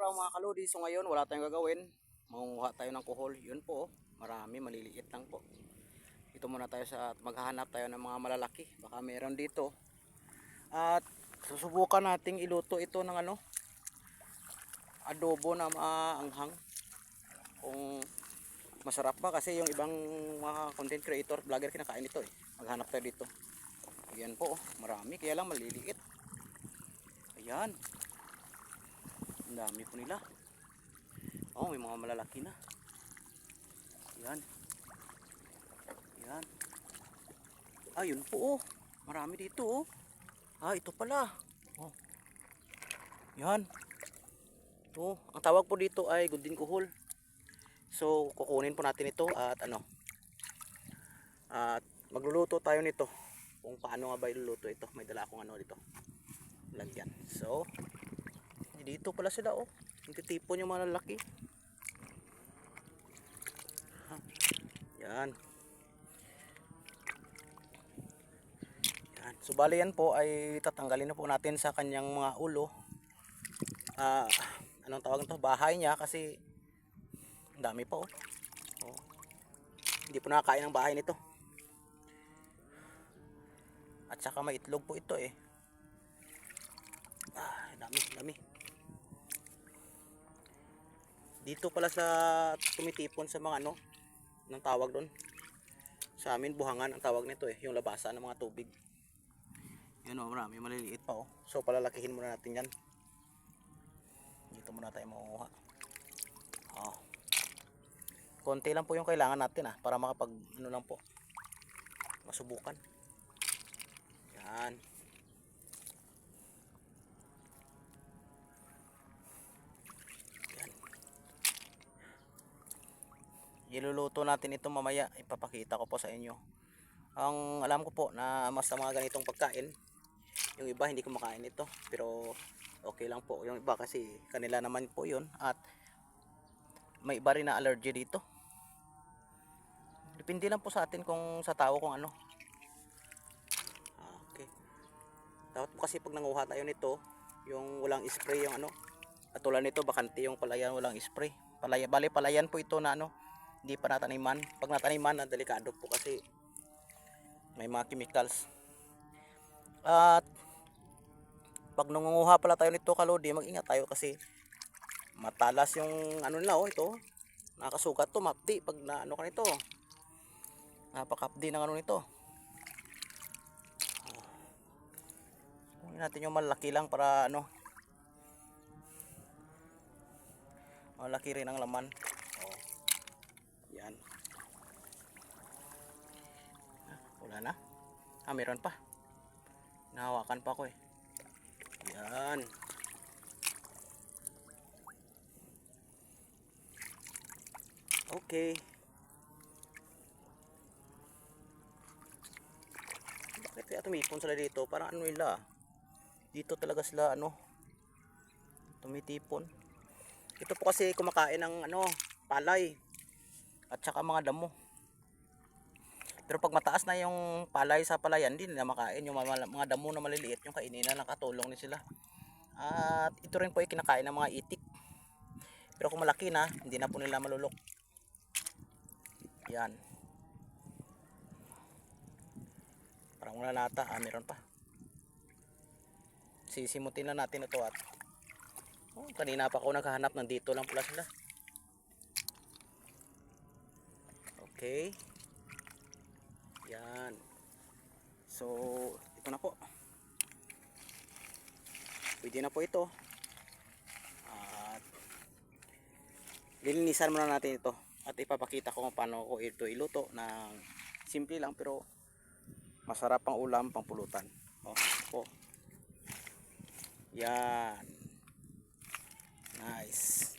araw mga kalodi. So ngayon wala tayong gagawin. Mangunguha tayo ng kuhol. Yun po, marami, maliliit lang po. Ito muna tayo sa maghahanap tayo ng mga malalaki. Baka meron dito. At susubukan nating iluto ito ng adobo na maanghang. Kung masarap ba, kasi yung ibang mga content creator, vlogger kinakain ito eh. Maghanap tayo dito. Ayan po, marami, kaya lang maliliit. Ayan. Ang dami po nila. Oh, may mga malalaki na. Yan. Yan. Ayun po oh. Marami dito oh. Ito pala. Oh. Yan. Oh, ang tawag po dito ay gudin kuhol. So, kukunin po natin ito at at magluluto tayo nito. Kung paano nga ba iluluto ito. May dala akong dito. Lagyan. So, dito pala sila oh. Nagtitipon yung mga lalaki. Yan. Yan. So bali yan po ay tatanggalin na po natin sa kanyang mga ulo. Anong tawag nito? Bahay niya kasi ang dami pa oh. Hindi po nakakain ng bahay nito. At saka may itlog po ito eh. Dami. Dito pala sa tumitipon sa mga ng tawag doon. Sa amin buhangan ang tawag nito eh, yung labasan ng mga tubig. Yun oh, marami maliliit pa oh. So palalakihin muna natin yan. Dito muna tayo makuha. Konti lang po yung kailangan natin para makapag lang po. Masubukan. Yan. Iluluto natin ito mamaya, ipapakita ko po sa inyo. Ang alam ko po na mas sa mga ganitong pagkain, yung iba hindi kumakain ito, pero okay lang po. Yung iba kasi kanila naman po yun, at may iba rin na allergy dito. Depende lang po sa atin kung sa tao kung ano. Okay. Dapat po kasi pag nanguha tayo nito, yung walang spray yung at tulad nito bakante yung palayan, walang spray. Palayan po ito na hindi pa nataniman. Pag nataniman, delikado po kasi may mga chemicals. At pag nangunguha pala tayo nito kalodi, mag-ingat tayo kasi matalas yung nila ito. Nakasugat to, mapdi pag ka nito. Napakapdi ng nito. Kunin natin yung malaki lang para malaki rin ang laman. Yan. Wala na. Meron pa. Nahawakan pa ko eh. Yan. Okay. Bakit kaya tumipon sila dito? Parang nila. Dito talaga sila tumitipon. Ito po kasi kumakain ng palay at saka mga damo. Pero pag mataas na yung palay sa palayan, hindi nila makain. Yung mga damo na maliliit, yung kainin na nakatulong din sila. At ito rin po ay kinakain ng mga itik. Pero kung malaki na, hindi na po nila malulok. Yan. Parang wala nata. Meron pa. Sisimutin na natin ito at kanina pa ako naghahanap, nandito lang pala sila. Okay. Yan. So, ito na po. Pwede na po ito. At lilinisan muna natin ito. At ipapakita ko kung paano ko ito iluto ng simple lang pero masarap pang ulam, pang pulutan. Yan. Nice.